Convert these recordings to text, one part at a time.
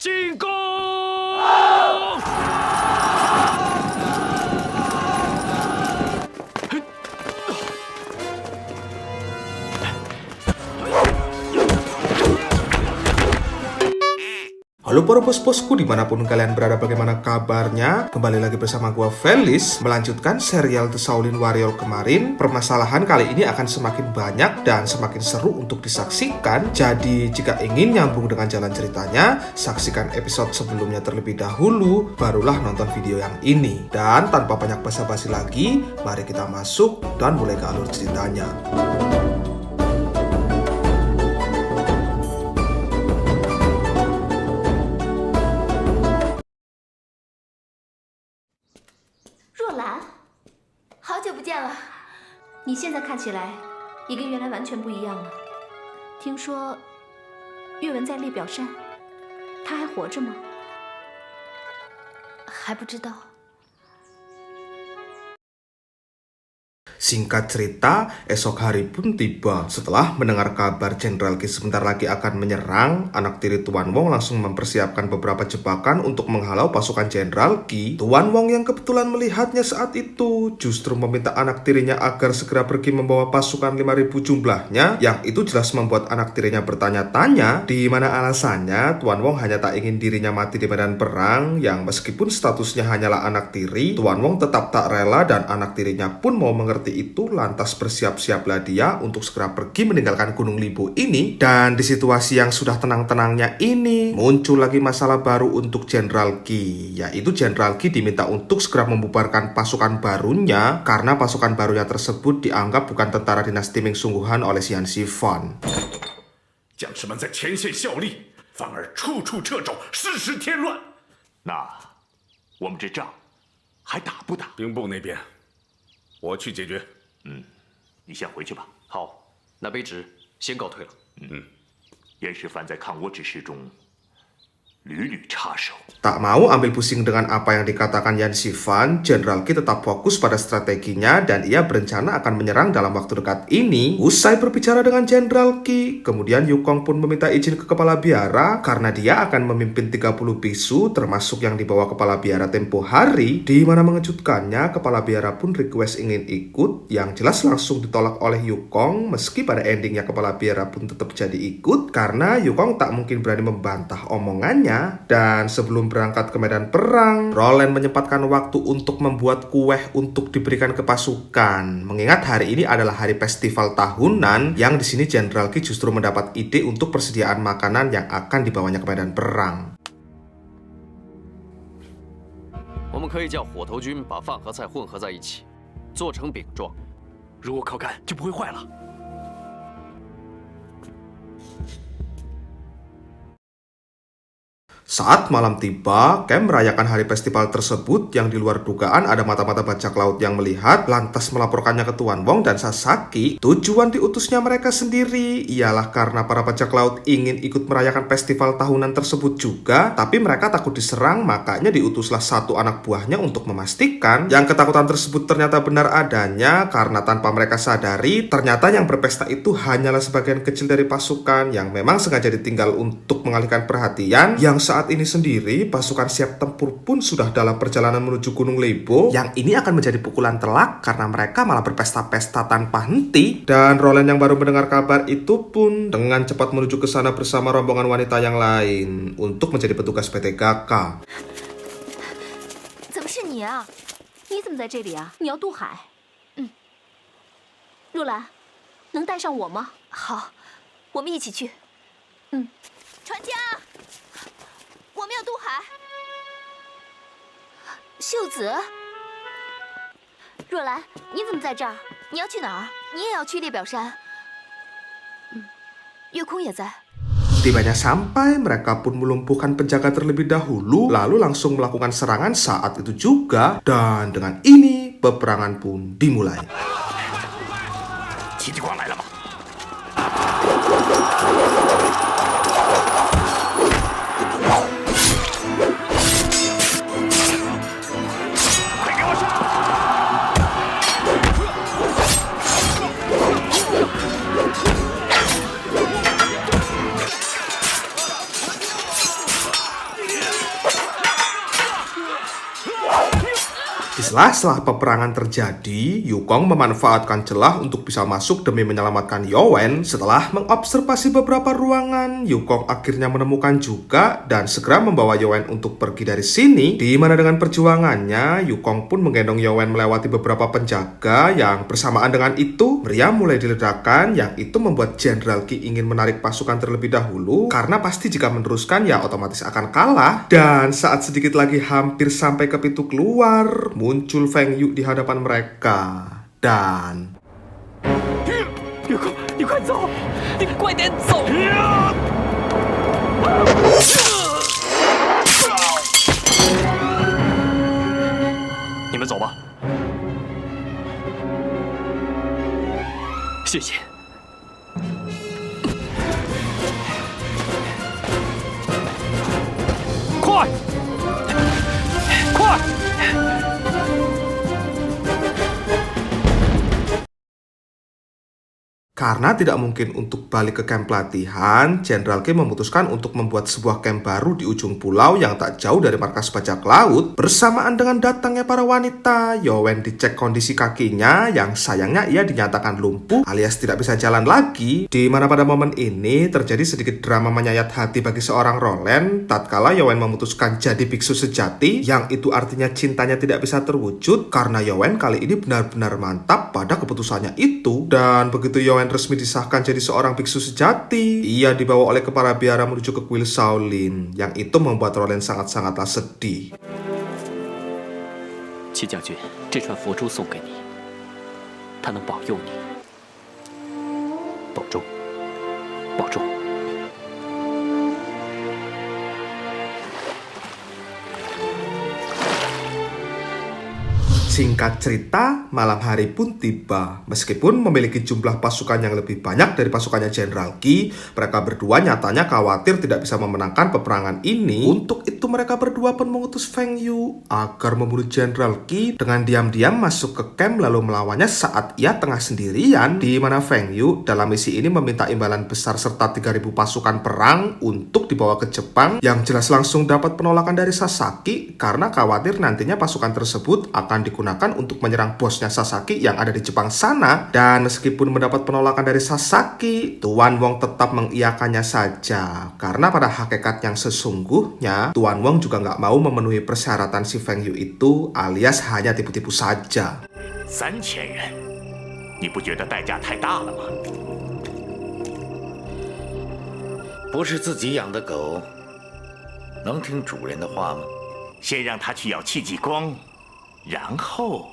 进攻！Halo para bos-bosku dimanapun kalian berada, bagaimana kabarnya? Kembali lagi bersama gua Felis, melanjutkan serial The Shaolin Warrior kemarin. Permasalahan kali ini akan semakin banyak dan semakin seru untuk disaksikan. Jadi jika ingin nyambung dengan jalan ceritanya, saksikan episode sebelumnya terlebih dahulu, barulah nonton video yang ini. Dan tanpa banyak basa-basi lagi, mari kita masuk dan mulai ke alur ceritanya. 若兰，好久不见了！你现在看起来也跟原来完全不一样了。听说岳文在列表山，他还活着吗？还不知道。 Singkat cerita, esok hari pun tiba. Setelah mendengar kabar Jenderal Qi sebentar lagi akan menyerang, anak tiri Tuan Wong langsung mempersiapkan beberapa jebakan untuk menghalau pasukan Jenderal Qi. Tuan Wong yang kebetulan melihatnya saat itu justru meminta anak tirinya agar segera pergi membawa pasukan 5.000 jumlahnya, yang itu jelas membuat anak tirinya bertanya-tanya di mana alasannya Tuan Wong hanya tak ingin dirinya mati di medan perang, yang meskipun statusnya hanyalah anak tiri, Tuan Wong tetap tak rela dan anak tirinya pun mau mengerti itu, lantas bersiap-siaplah dia untuk segera pergi meninggalkan Gunung Libo ini. Dan di situasi yang sudah tenang-tenangnya ini, muncul lagi masalah baru untuk Jenderal Qi, yaitu Jenderal Qi diminta untuk segera membubarkan pasukan barunya karena pasukan barunya tersebut dianggap bukan tentara dinasti Ming sungguhan oleh Xian Shifan. 将士们在前线效力，反而处处掣肘，事事添乱。那我们这仗还打不打？兵部那边，我去解决。你先回去吧。好，那卑职先告退了。严世蕃在抗倭之事中屡屡插手。 Tak mau ambil pusing dengan apa yang dikatakan Yan Shifan, Jenderal Qi tetap fokus pada strateginya dan ia berencana akan menyerang dalam waktu dekat ini. Usai berbicara dengan Jenderal Qi, kemudian Yukong pun meminta izin ke Kepala Biara karena dia akan memimpin 30 bisu termasuk yang dibawa Kepala Biara tempo hari. Di mana mengejutkannya, Kepala Biara pun request ingin ikut, yang jelas langsung ditolak oleh Yukong, meski pada endingnya Kepala Biara pun tetap jadi ikut karena Yukong tak mungkin berani membantah omongannya. Dan sebelum berangkat ke medan perang, Roland menyempatkan waktu untuk membuat kue untuk diberikan ke pasukan. Mengingat hari ini adalah hari festival tahunan, yang di sini Jenderal Qi justru mendapat ide untuk persediaan makanan yang akan dibawanya ke medan perang. 我们可以叫火头军把饭和菜混合在一起，做成饼状。如果烤干就不会坏了。 Saat malam tiba, Kem merayakan hari festival tersebut yang di luar dugaan ada mata-mata bajak laut yang melihat, lantas melaporkannya ke Tuan Wong dan Sasaki. Tujuan diutusnya mereka sendiri ialah karena para bajak laut ingin ikut merayakan festival tahunan tersebut juga, tapi mereka takut diserang, makanya diutuslah satu anak buahnya untuk memastikan yang ketakutan tersebut ternyata benar adanya, karena tanpa mereka sadari, ternyata yang berpesta itu hanyalah sebagian kecil dari pasukan yang memang sengaja ditinggal untuk mengalihkan perhatian, yang saat ini sendiri pasukan siap tempur pun sudah dalam perjalanan menuju Gunung Lebo, yang ini akan menjadi pukulan telak karena mereka malah berpesta-pesta tanpa henti. Dan Roland yang baru mendengar kabar itu pun dengan cepat menuju ke sana bersama rombongan wanita yang lain untuk menjadi petugas PT GAKA. 怎么是你啊？你怎么在这里啊？你要渡海？若兰，能带上我吗？好，我们一起去。船家。 我们要渡海，秀子，若兰，你怎么在这儿？你要去哪儿？你也要去列表山？月空也在。 Tibanya sampai, mereka pun melumpuhkan penjaga terlebih dahulu, lalu langsung melakukan serangan saat itu juga, dan dengan ini peperangan pun dimulai. 戚继光来了吗？ 你 Setelah peperangan terjadi, Yukong memanfaatkan celah untuk bisa masuk demi menyelamatkan Yowen. Setelah mengobservasi beberapa ruangan, Yukong akhirnya menemukan juga dan segera membawa Yowen untuk pergi dari sini. Di mana dengan perjuangannya, Yukong pun menggendong Yowen melewati beberapa penjaga yang bersamaan dengan itu, meriam mulai diledakkan yang itu membuat Jenderal Qi ingin menarik pasukan terlebih dahulu karena pasti jika meneruskan ya otomatis akan kalah. Dan saat sedikit lagi hampir sampai ke pintu keluar, muncul Feng Yu di hadapan mereka. Dan 月空，你快走，你快点走！你们走吧，谢谢。快，快！ karena tidak mungkin untuk balik ke camp pelatihan, Jenderal Qi memutuskan untuk membuat sebuah camp baru di ujung pulau yang tak jauh dari markas bajak laut. Bersamaan dengan datangnya para wanita, Yowen dicek kondisi kakinya yang sayangnya ia dinyatakan lumpuh alias tidak bisa jalan lagi. Di mana pada momen ini terjadi sedikit drama menyayat hati bagi seorang Roland tatkala Yowen memutuskan jadi biksu sejati, yang itu artinya cintanya tidak bisa terwujud karena Yowen kali ini benar-benar mantap pada keputusannya itu. Dan begitu Yowen resmi disahkan jadi seorang biksu sejati, ia dibawa oleh kepala biara menuju ke kuil Shaolin, yang itu membuat Roland sangat-sangatlah sedih. 戚将军，这串佛珠送给你，它能保佑你。保重，保重。 Singkat cerita, malam hari pun tiba. Meskipun memiliki jumlah pasukan yang lebih banyak dari pasukannya Jenderal Qi, mereka berdua nyatanya khawatir tidak bisa memenangkan peperangan ini. Untuk itu mereka berdua pun mengutus Feng Yu agar membunuh Jenderal Qi dengan diam-diam masuk ke camp lalu melawannya saat ia tengah sendirian. Di mana Feng Yu dalam misi ini meminta imbalan besar serta 3.000 pasukan perang untuk dibawa ke Jepang, yang jelas langsung dapat penolakan dari Sasaki karena khawatir nantinya pasukan tersebut akan digunakan untuk menyerang bosnya Sasaki yang ada di Jepang sana. Dan meskipun mendapat penolakan dari Sasaki, Tuan Wong tetap mengiyakannya saja karena pada hakikat yang sesungguhnya Tuan Wong juga nggak mau memenuhi persyaratan si Feng Yu itu alias hanya tipu-tipu saja. 3000元，你不觉得代价太大了吗？不是自己养的狗，能听主人的话吗？先让他去咬戚继光。 然后，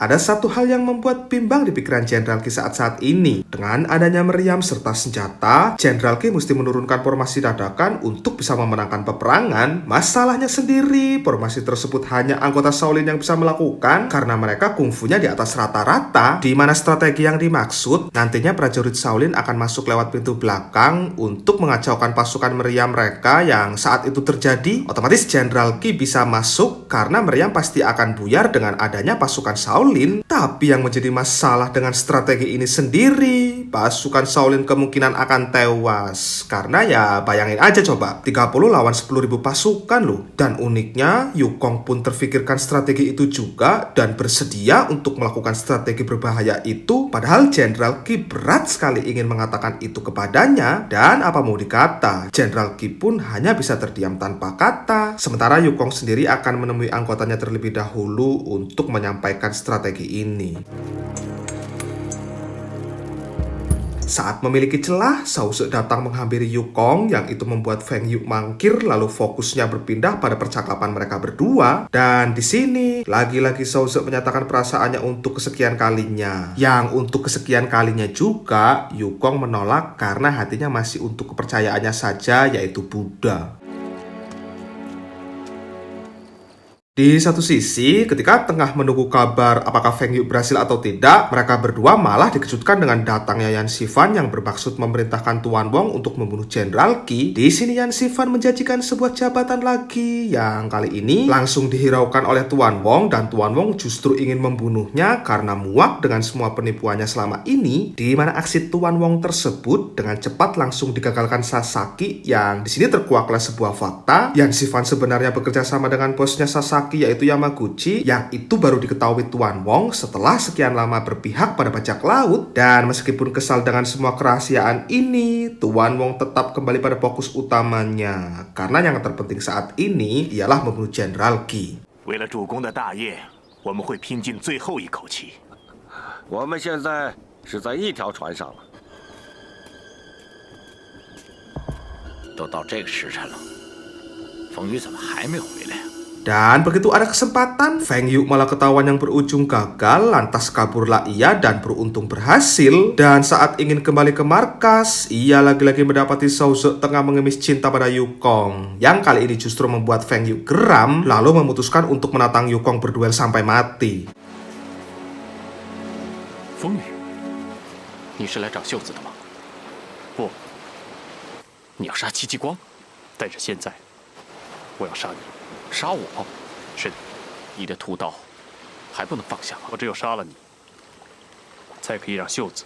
Ada satu hal yang membuat bimbang di pikiran Jenderal Qi saat ini. Dengan adanya meriam serta senjata, Jenderal Qi mesti menurunkan formasi dadakan untuk bisa memenangkan peperangan. Masalahnya sendiri, formasi tersebut hanya anggota Shaolin yang bisa melakukan karena mereka kungfunya di atas rata-rata. Di mana strategi yang dimaksud, nantinya prajurit Shaolin akan masuk lewat pintu belakang untuk mengacaukan pasukan meriam mereka yang saat itu terjadi. Otomatis Jenderal Qi bisa masuk karena meriam pasti akan buyar dengan adanya pasukan Shaolin. Tapi yang menjadi masalah dengan strategi ini sendiri, pasukan Shaolin kemungkinan akan tewas. Karena ya bayangin aja coba, 30 lawan 10.000 pasukan loh. Dan uniknya, Yukong pun terfikirkan strategi itu juga dan bersedia untuk melakukan strategi berbahaya itu. Padahal Jenderal Qi berat sekali ingin mengatakan itu kepadanya. Dan apa mau dikata, Jenderal Qi pun hanya bisa terdiam tanpa kata. Sementara Yukong sendiri akan menemui anggotanya terlebih dahulu untuk menyampaikan strategi ini. Saat memiliki celah, Shao Ze datang menghampiri Yukong, yang itu membuat Feng Yu mangkir lalu fokusnya berpindah pada percakapan mereka berdua. Dan di sini lagi-lagi Shao Ze menyatakan perasaannya untuk kesekian kalinya. Yang untuk kesekian kalinya juga Yukong menolak karena hatinya masih untuk kepercayaannya saja, yaitu Buddha. Di satu sisi, ketika tengah menunggu kabar apakah Feng Yu berhasil atau tidak, mereka berdua malah dikejutkan dengan datangnya Yan Xifan yang bermaksud memerintahkan Tuan Wong untuk membunuh Jenderal Qi. Di sini Yan Xifan menjanjikan sebuah jabatan lagi yang kali ini langsung dihiraukan oleh Tuan Wong, dan Tuan Wong justru ingin membunuhnya karena muak dengan semua penipuannya selama ini, di mana aksi Tuan Wong tersebut dengan cepat langsung digagalkan Sasaki, yang di sini terkuaklah sebuah fakta. Yan Xifan sebenarnya bekerja sama dengan bosnya Sasaki yaitu Yamaguchi, yang itu baru diketahui Tuan Wong setelah sekian lama berpihak pada bajak laut. Dan meskipun kesal dengan semua kerahasiaan ini, Tuan Wong tetap kembali pada fokus utamanya, karena yang terpenting saat ini ialah membunuh Jenderal Qi. 为了主公的大业，我们会拼尽最后一口气。我们现在是在一条船上了，都到这个时辰了，风雨怎么还没回来呀？ Dan begitu ada kesempatan, Feng Yu malah ketahuan yang berujung gagal, lantas kaburlah ia dan beruntung berhasil. Dan saat ingin kembali ke markas, ia lagi-lagi mendapati Shao Ze tengah mengemis cinta pada Yukong, yang kali ini justru membuat Feng Yu geram, lalu memutuskan untuk menantang Yukong berduel sampai mati. 风雨，你是来找秀子的吗？不，你要杀戚继光，但是现在我要杀你。 杀我？是的，你的屠刀还不能放下吗？我只有杀了你，才可以让秀子。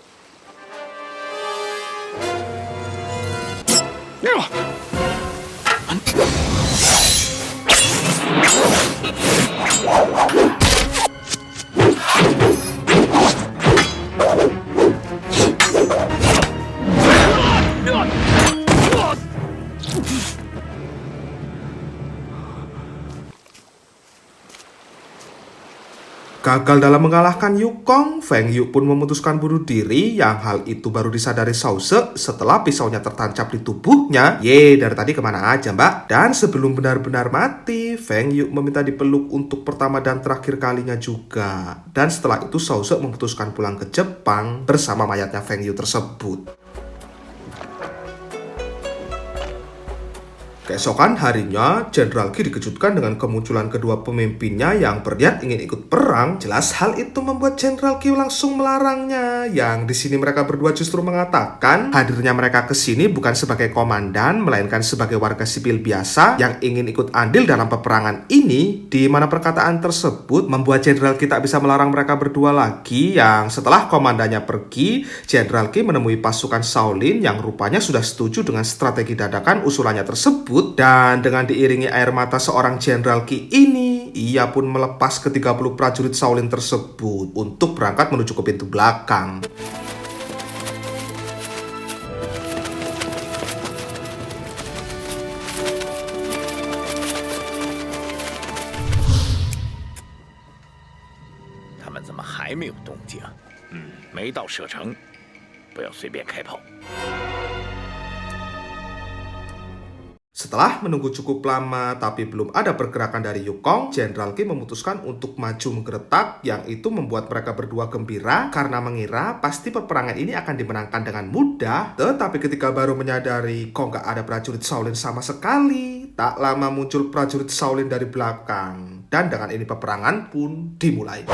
Gagal dalam mengalahkan Yukong, Feng Yu pun memutuskan bunuh diri, yang hal itu baru disadari Shao Ze setelah pisaunya tertancap di tubuhnya. Dari tadi kemana aja mbak? Dan sebelum benar-benar mati, Feng Yu meminta dipeluk untuk pertama dan terakhir kalinya juga. Dan setelah itu Shao Ze memutuskan pulang ke Jepang bersama mayatnya Feng Yu tersebut. Keesokan harinya, Jenderal Qi dikejutkan dengan kemunculan kedua pemimpinnya yang berniat ingin ikut perang. Jelas hal itu membuat Jenderal Qi langsung melarangnya. Yang di sini mereka berdua justru mengatakan hadirnya mereka ke sini bukan sebagai komandan, melainkan sebagai warga sipil biasa yang ingin ikut andil dalam peperangan ini. Di mana perkataan tersebut membuat Jenderal Qi tak bisa melarang mereka berdua lagi. Yang setelah komandannya pergi, Jenderal Qi menemui pasukan Shaolin yang rupanya sudah setuju dengan strategi dadakan usulannya tersebut. Dan dengan diiringi air mata seorang Jenderal Qi ini, ia pun melepas ke-30 prajurit Shaolin tersebut untuk berangkat menuju ke pintu belakang. Mereka 怎么还没有动静？没到射程，不要随便开炮。 Setelah menunggu cukup lama tapi belum ada pergerakan dari Yukong, Jenderal Qi memutuskan untuk maju menggeretak, yang itu membuat mereka berdua gembira karena mengira pasti peperangan ini akan dimenangkan dengan mudah. Tetapi ketika baru menyadari kok nggak ada prajurit Shaolin sama sekali, tak lama muncul prajurit Shaolin dari belakang. Dan dengan ini peperangan pun dimulai.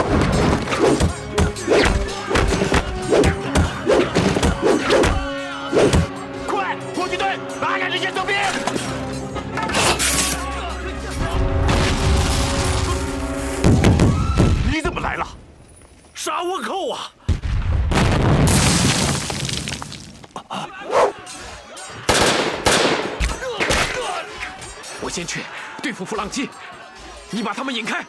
杀倭寇啊！我先去对付弗朗基，你把他们引开。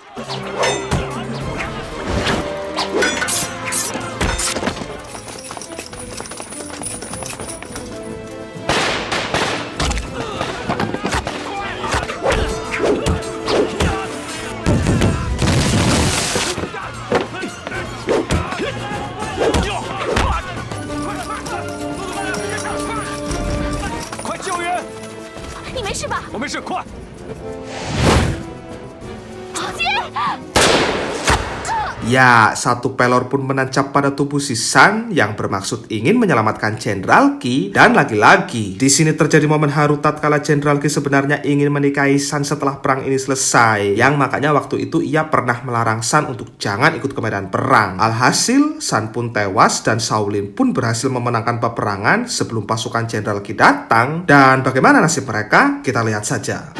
快救援！你没事吧？我没事，快！ 姐， Ya, satu pelor pun menancap pada tubuh si San yang bermaksud ingin menyelamatkan Jenderal Qi. Dan lagi-lagi, di sini terjadi momen haru tatkala Jenderal Qi sebenarnya ingin menikahi San setelah perang ini selesai. Yang makanya waktu itu ia pernah melarang San untuk jangan ikut ke medan perang. Alhasil, San pun tewas dan Shaolin pun berhasil memenangkan peperangan sebelum pasukan Jenderal Qi datang. Dan bagaimana nasib mereka? Kita lihat saja.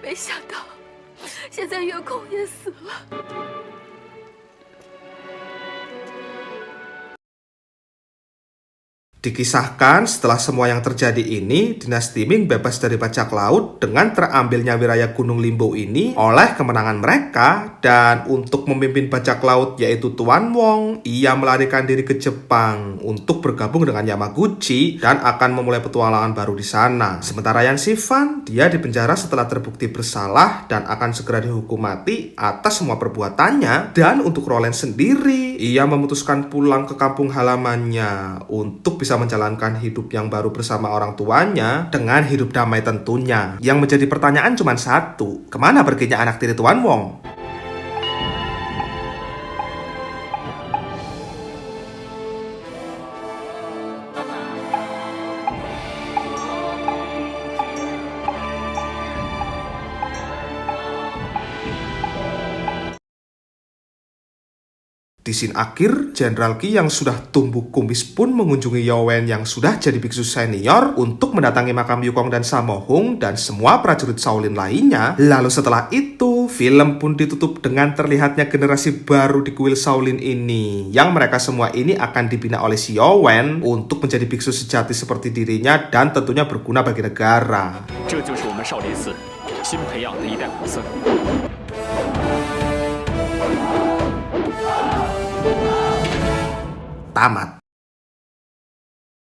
没想到，现在月空也死了。 Dikisahkan setelah semua yang terjadi ini, dinasti Ming bebas dari bajak laut dengan terambilnya wilayah Gunung Limbo ini oleh kemenangan mereka. Dan untuk memimpin bajak laut yaitu Tuan Wong, ia melarikan diri ke Jepang untuk bergabung dengan Yamaguchi dan akan memulai petualangan baru di sana. Sementara Yan Xifan, dia dipenjara setelah terbukti bersalah dan akan segera dihukum mati atas semua perbuatannya. Dan untuk Roland sendiri, ia memutuskan pulang ke kampung halamannya untuk bisa menjalankan hidup yang baru bersama orang tuanya dengan hidup damai tentunya. Yang menjadi pertanyaan cuma satu, kemana perginya anak tiri Tuan Wong? Di scene akhir, Jenderal Qi yang sudah tumbuh kumis pun mengunjungi Yowen yang sudah jadi biksu senior untuk mendatangi makam Yukong dan Sammo Hung dan semua prajurit Shaolin lainnya. Lalu setelah itu, film pun ditutup dengan terlihatnya generasi baru di kuil Shaolin ini, yang mereka semua ini akan dibina oleh si Yowen untuk menjadi biksu sejati seperti dirinya dan tentunya berguna bagi negara. Tamat.